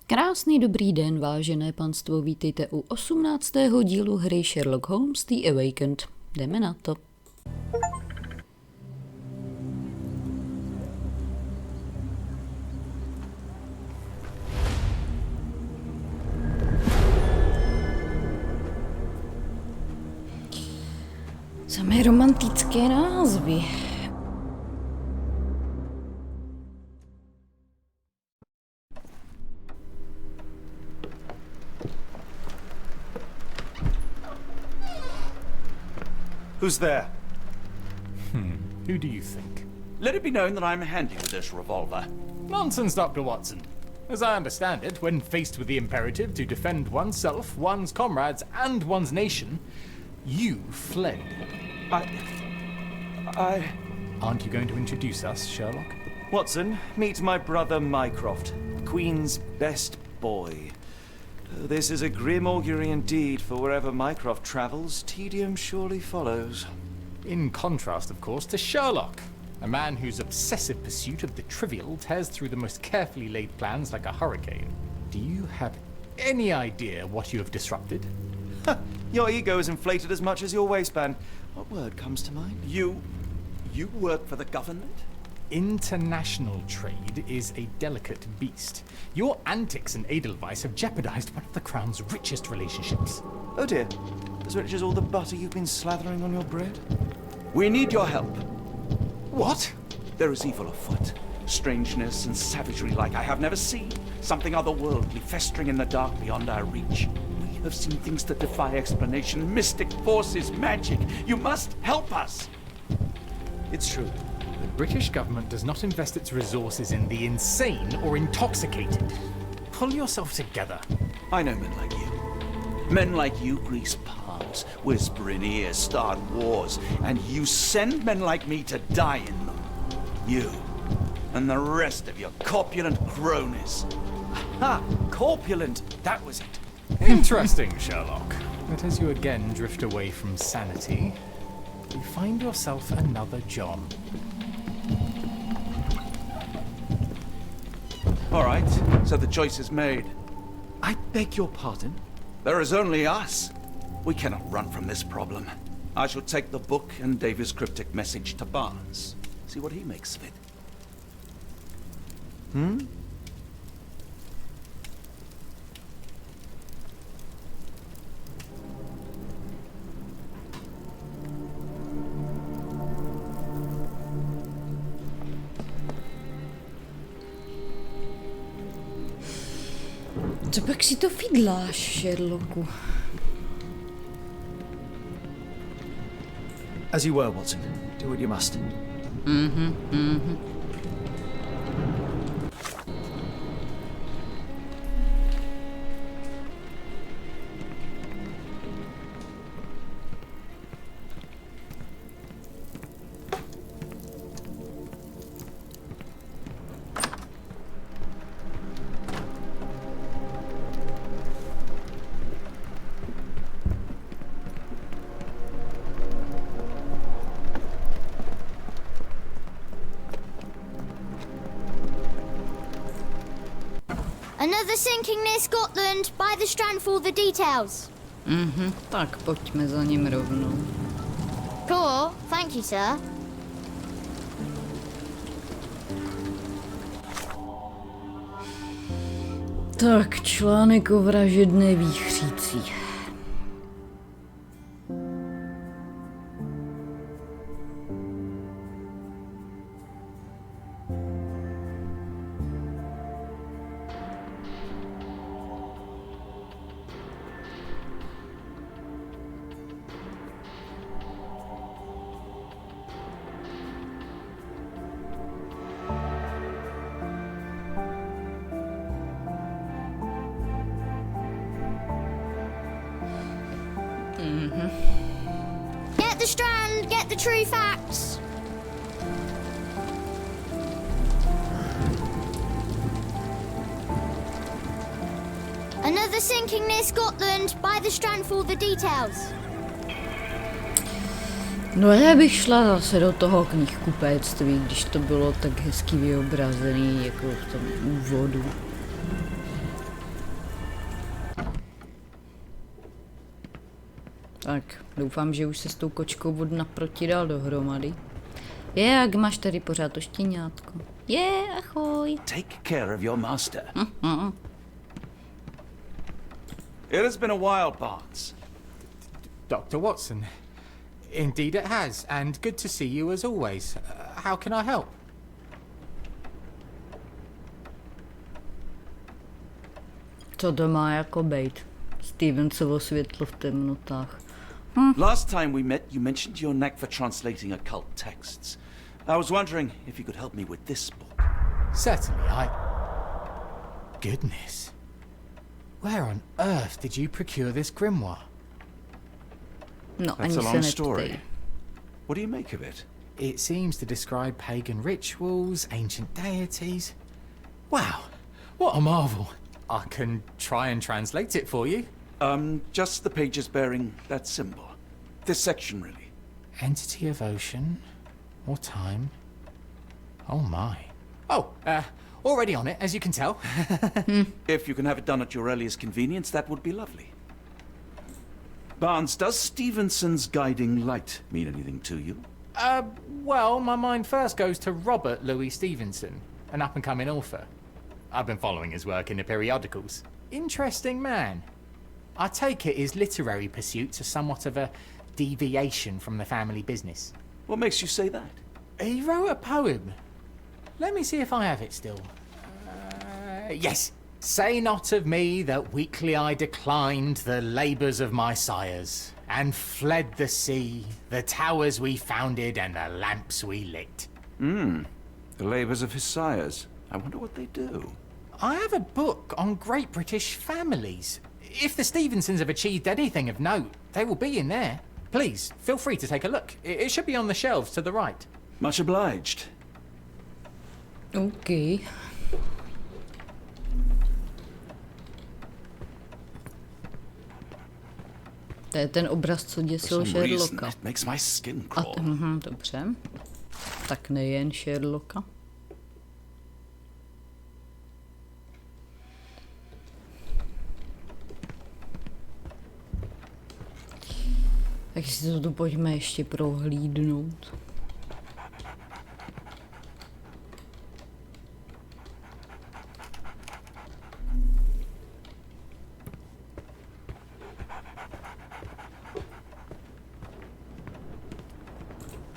Krásný dobrý den, vážené panstvo, vítejte u 18. dílu hry Sherlock Holmes The Awakened. Jdeme na to. Samé romantické názvy. Who's there? Who do you think? Let it be known that I'm handy with this revolver. Nonsense, Dr. Watson. As I understand it, when faced with the imperative to defend oneself, one's comrades, and one's nation, you fled. I... Aren't you going to introduce us, Sherlock? Watson, meet my brother Mycroft, Queen's best boy. This is a grim augury indeed, for wherever Mycroft travels, tedium surely follows. In contrast, of course, to Sherlock, a man whose obsessive pursuit of the trivial tears through the most carefully laid plans like a hurricane. Do you have any idea what you have disrupted? Your ego is inflated as much as your waistband. What word comes to mind? You work for the government? International trade is a delicate beast. Your antics and Edelweiss have jeopardized one of the Crown's richest relationships. Oh dear. As rich as all the butter you've been slathering on your bread? We need your help. What? There is evil afoot. Strangeness and savagery like I have never seen. Something otherworldly festering in the dark beyond our reach. We have seen things that defy explanation. Mystic forces, magic. You must help us. It's true. The British government does not invest its resources in the insane or intoxicated. Pull yourself together. I know men like you. Men like you grease palms, whisper in ears, start wars, and you send men like me to die in them. You and the rest of your corpulent cronies. Ha! Corpulent! That was it. Interesting, Sherlock. But as you again drift away from sanity, you find yourself another John. All right, so the choice is made. I beg your pardon? There is only us. We cannot run from this problem. I shall take the book and Davy's cryptic message to Barnes. See what he makes of it. Co pak si to fidláš, Sherlocku? As you were, Watson. Do what you must. Another sinking near Scotland. By the strand for all the details. Tak pojďme za ním rovnou. Cool. Thank you, sir. Tak, článek o vražedné výchříci. Get the strand. Get the true facts. Another sinking near Scotland. By the strand for all the details. No já bych šla zase do toho knihkupectví, když to bylo tak hezky vyobrazený jako v tom úvodu. Tak, doufám, že už se s tou kočkou od naproti dal dohromady. Jak máš tady pořád to štěňátko? Ahoj. Take care of your master. It has been a while, Barnes. Dr. Watson. Indeed it has, and good to see you as always. How can I help? Co to má jako bejt? Stevensovo světlo v temnotách. Last time we met, you mentioned your knack for translating occult texts. I was wondering if you could help me with this book. Certainly, Goodness. Where on earth did you procure this grimoire? No, That's ani a se long story. neptej. What do you make of it? It seems to describe pagan rituals, ancient deities. Wow, what a marvel. I can try and translate it for you. Just the pages bearing that symbol. This section, really. Entity of ocean, or time. Oh my. Oh, already on it, as you can tell. If you can have it done at your earliest convenience, that would be lovely. Barnes, does Stevenson's guiding light mean anything to you? Well, my mind first goes to Robert Louis Stevenson, an up-and-coming author. I've been following his work in the periodicals. Interesting man. I take it his literary pursuits are somewhat of a deviation from the family business. What makes you say that? He wrote a poem. Let me see if I have it still. Yes. Say not of me that weakly I declined the labours of my sires, and fled the sea, the towers we founded, and the lamps we lit. The labours of his sires. I wonder what they do. I have a book on great British families. If the Stevensons have achieved anything of note, they will be in there. Please, feel free to take a look. It should be on the shelves to the right. Much obliged. OK. To je ten obraz, co děsil Sherlocka. It makes my skin crawl. Dobře. Tak nejen Sherlocka. Tak si to tu pojďme ještě prohlídnout.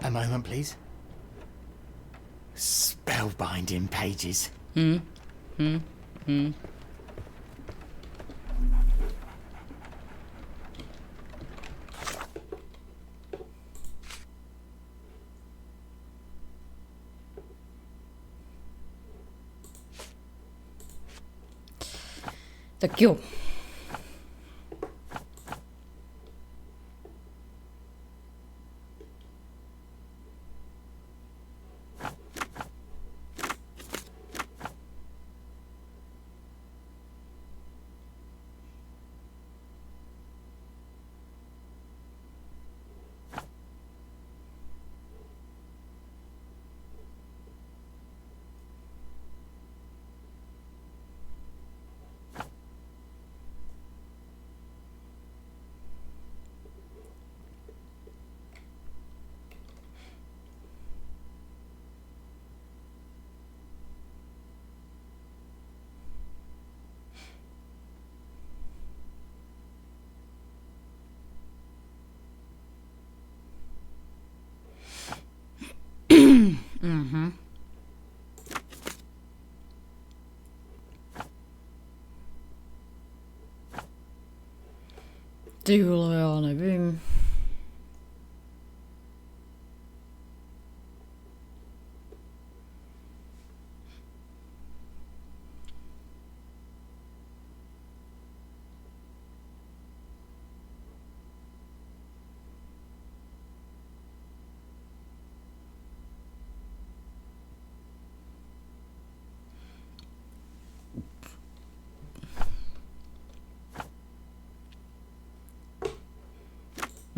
A moment, please. Spellbinding pages. Tak jo. Ty vole, já nevím.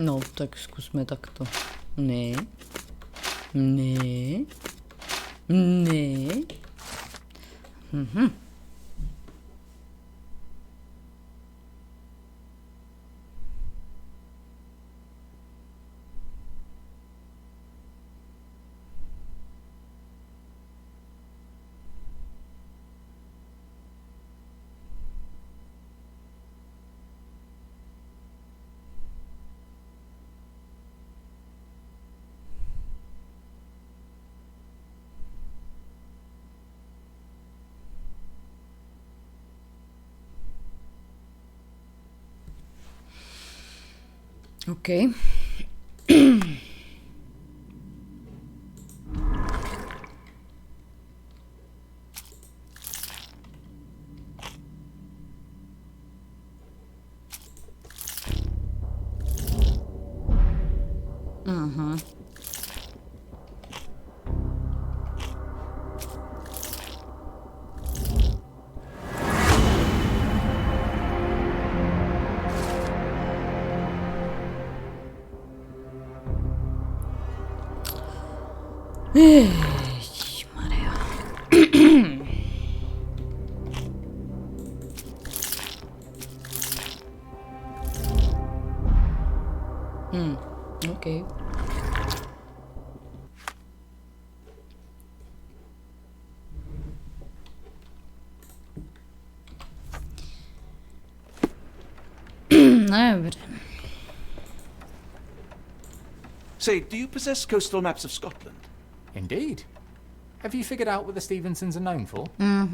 No, tak zkusme takto. Ne. Ne. Ne. OK. Ježišmarja. OK. Dobře. Say, do you possess coastal maps of Scotland? Indeed. Have you figured out what the Stevensons are known for?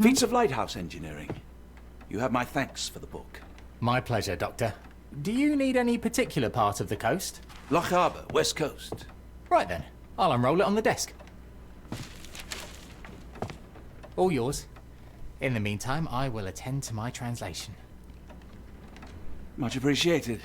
Feats of lighthouse engineering. You have my thanks for the book. My pleasure, Doctor. Do you need any particular part of the coast? Loch Harbour, west coast. Right then, I'll unroll it on the desk. All yours. In the meantime, I will attend to my translation. Much appreciated.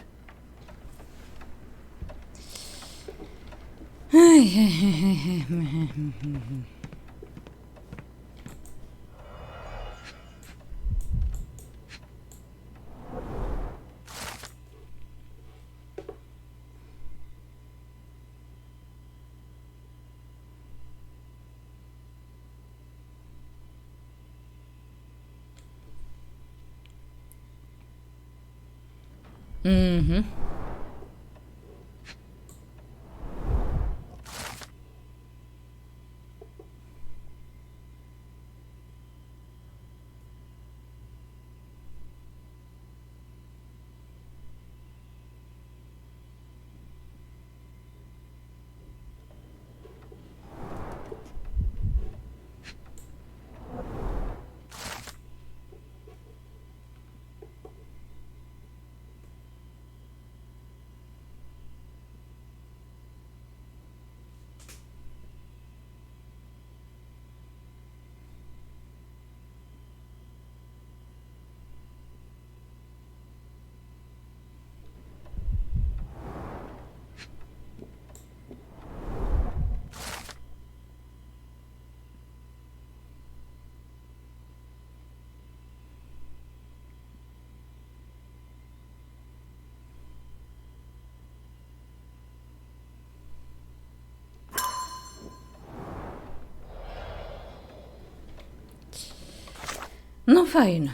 No fajn.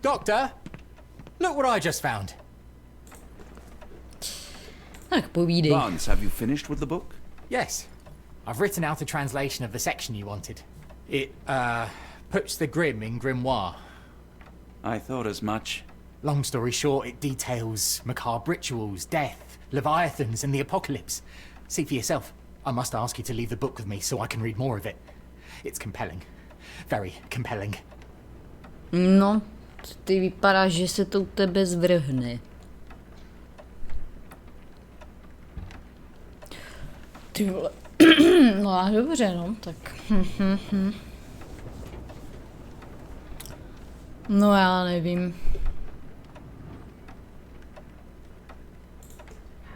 Doctor! Look what I just found. Tak povídej. Barnes, have you finished with the book? Yes. I've written out a translation of the section you wanted. It, puts the grim in grimoire. I thought as much. Long story short, it details macabre rituals, death, leviathans, and the apocalypse. See for yourself. I must ask you to leave the book with me so I can read more of it. It's compelling. Very compelling. No, ty vypadá, že se to u tebe zvrhne. Ty vole. No a dobře, no, tak. No já nevím.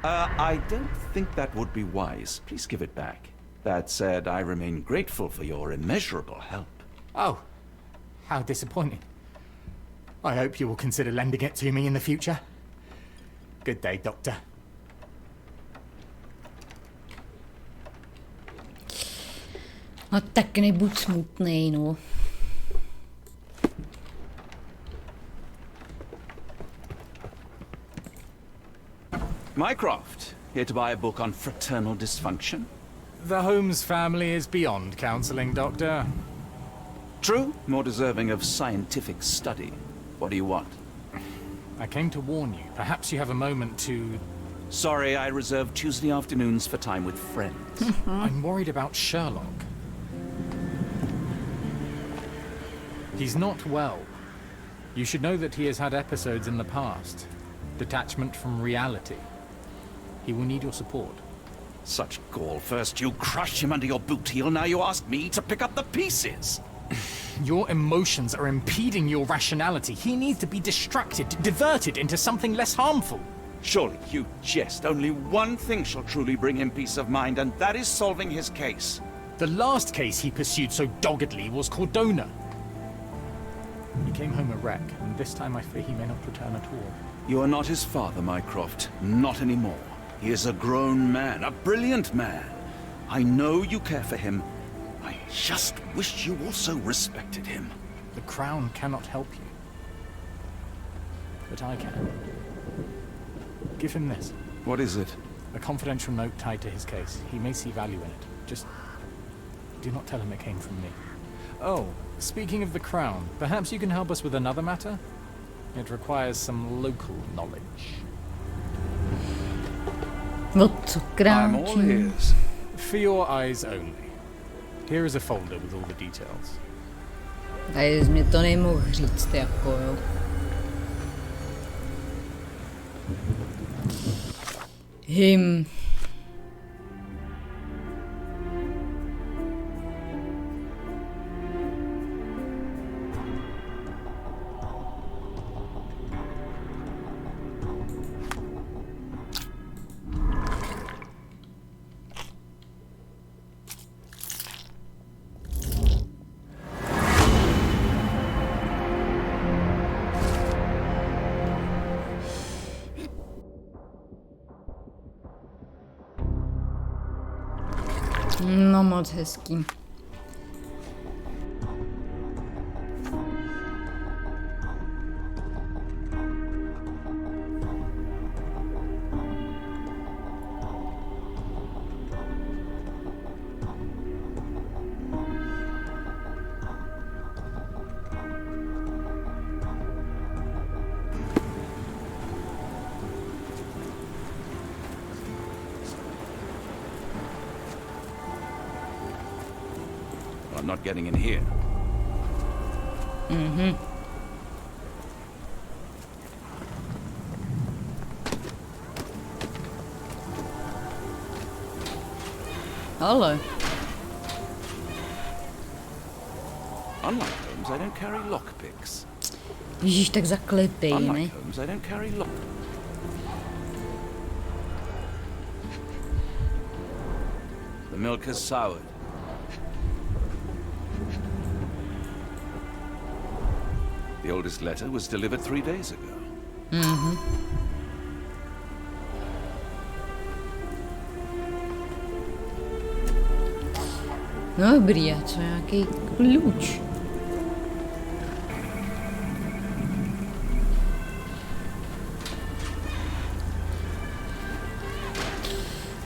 I don't think that would be wise. Please give it back. That said, I remain grateful for your immeasurable help. Oh, how disappointing. I hope you will consider lending it to me in the future. Good day, Doctor. No tak nebuď smutnej, no. Mycroft, here to buy a book on fraternal dysfunction. The Holmes family is beyond counselling, Doctor. True, more deserving of scientific study. What do you want? I came to warn you. Perhaps you have a moment to Sorry, I reserved Tuesday afternoons for time with friends. I'm worried about Sherlock. He's not well. You should know that he has had episodes in the past. Detachment from reality. He will need your support. Such gall. First you crush him under your boot heel, now you ask me to pick up the pieces. Your emotions are impeding your rationality. He needs to be distracted, diverted into something less harmful. Surely you jest. Only one thing shall truly bring him peace of mind, and that is solving his case. The last case he pursued so doggedly was Cordona. He came home a wreck, and this time I fear he may not return at all. You are not his father, Mycroft. Not anymore. He is a grown man, a brilliant man. I know you care for him. I just wish you also respected him. The Crown cannot help you. But I can. Give him this. What is it? A confidential note tied to his case. He may see value in it. Just do not tell him it came from me. Oh, speaking of the Crown, perhaps you can help us with another matter? It requires some local knowledge. No co I'm all kráčí. ears. For your eyes only. Here is a folder with all the details. Tady jsi mě to nemohl říct, jako jo. Him. No moc hezký. I'm not getting in here. Ale. Unlike Holmes, I don't carry lockpicks. Ježíš, tak zaklepej, ne? Unlike Holmes, I don't carry lock. The milk has soured. The oldest letter was delivered 3 days ago. No dobrý, a co nějaký klíč?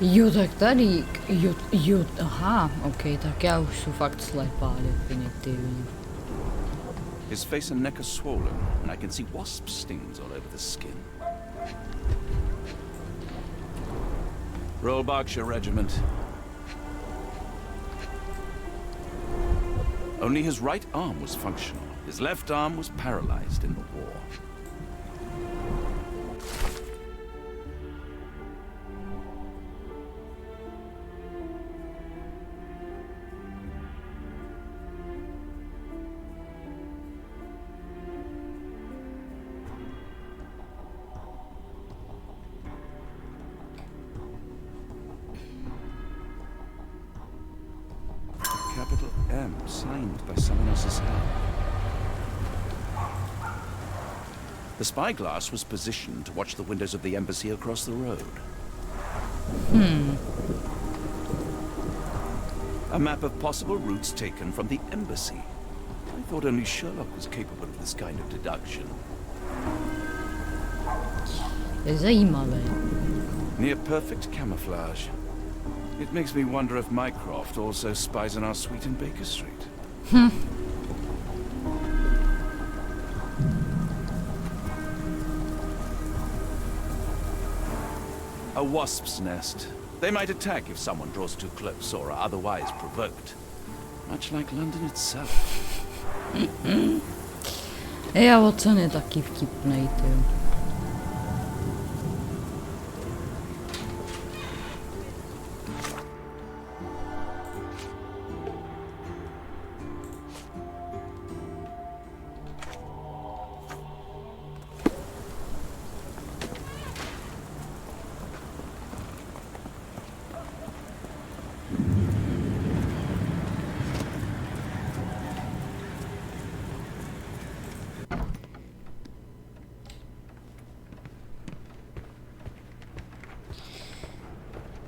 Jo, tak tady, jo, aha, ok, tak já už jsem fakt slepá, definitivně. His face and neck are swollen, and I can see wasp stings all over the skin. Royal Berkshire Regiment. Only his right arm was functional. His left arm was paralyzed in the war. Capital M, signed by someone else's hand. The spyglass was positioned to watch the windows of the embassy across the road. A map of possible routes taken from the embassy. I thought only Sherlock was capable of this kind of deduction. Je zajímavé. Near perfect camouflage. It makes me wonder if Mycroft also spies on our suite in Baker Street. A wasp's nest. They might attack if someone draws too close or are otherwise provoked. Much like London itself. Já Watson je taky vtipnej, tyjo.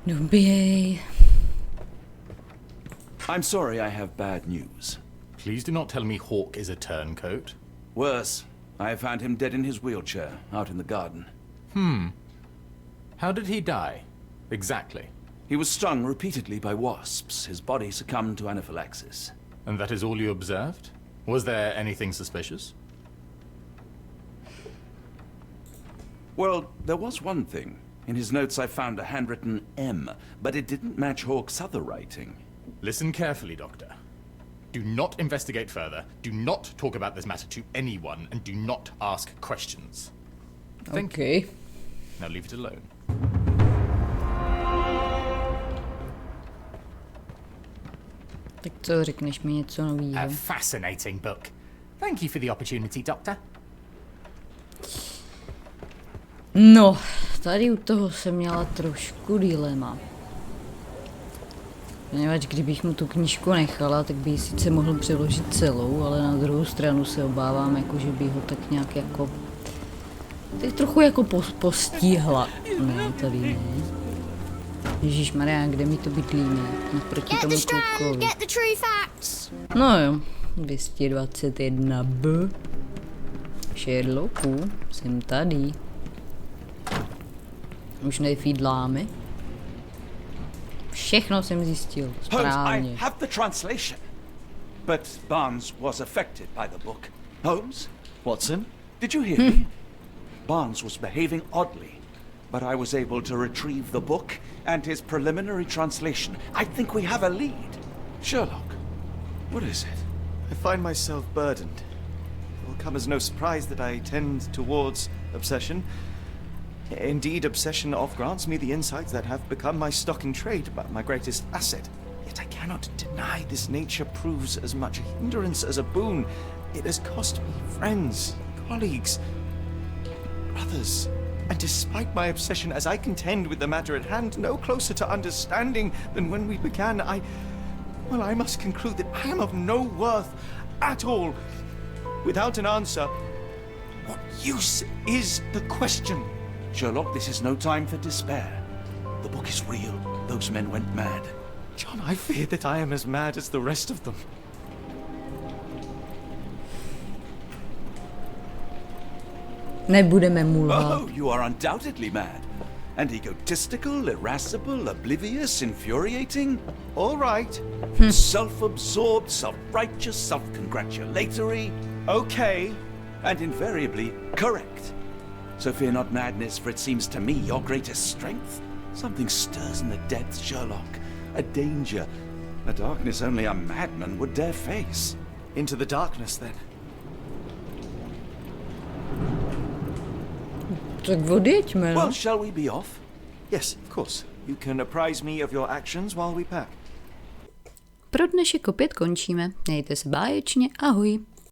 Doběj. I'm sorry I have bad news. Please do not tell me Hawk is a turncoat. Worse, I have found him dead in his wheelchair, out in the garden. How did he die? Exactly. He was stung repeatedly by wasps. His body succumbed to anaphylaxis. And that is all you observed? Was there anything suspicious? Well, there was one thing. In his notes I found a handwritten M, but it didn't match Hawke's other writing. Listen carefully, Doctor. Do not investigate further, do not talk about this matter to anyone, and do not ask questions. Thank you. Now leave it alone. Tak co, řekneš mi něco novýho? A fascinating book. Thank you for the opportunity, Doctor. No, tady u toho jsem měla trošku dilema. Poněvadž kdybych mu tu knížku nechala, tak by ji sice mohl přeložit celou, ale na druhou stranu se obávám, jako, že by ho tak nějak jako... Tak trochu jako postihla. Ne, tady ne. Ježišmarja, kde mi to bydlíme? Naproti tomu klukovi. No jo, 221B. Sherlocku, jsem tady. Už nefídláme. Všechno jsem zjistil. Správně. Holmes, I have the translation. But Barnes was affected by the book. Holmes? Watson? Did you hear me? Barnes was behaving oddly, but I was able to retrieve the book and his preliminary translation. I think we have a lead. Sherlock, what is it? I find myself burdened. It will come as no surprise that I tend towards obsession. Indeed, obsession oft grants me the insights that have become my stock in trade, my greatest asset. Yet I cannot deny this nature proves as much a hindrance as a boon. It has cost me friends, colleagues, brothers. And despite my obsession, as I contend with the matter at hand, no closer to understanding than when we began, I must conclude that I am of no worth at all. Without an answer, what use is the question? Sherlock, this is no time for despair. The book is real. Those men went mad. John, I fear that I am as mad as the rest of them. Nebudeme mu lhát. Oh, you are undoubtedly mad. And egotistical, irascible, oblivious, infuriating. All right. Self-absorbed, self-righteous, self-congratulatory. Okay. And invariably correct. So fear not madness, for it seems to me your greatest strength. Something stirs in the depths, Sherlock. A danger, a darkness only a madman would dare face. Into the darkness, then. Tak odjeďme, no. Well, shall we be off? Yes, of course. You can apprise me of your actions while we pack. Pro dnešek opět končíme. Mějte se báječně, ahoj.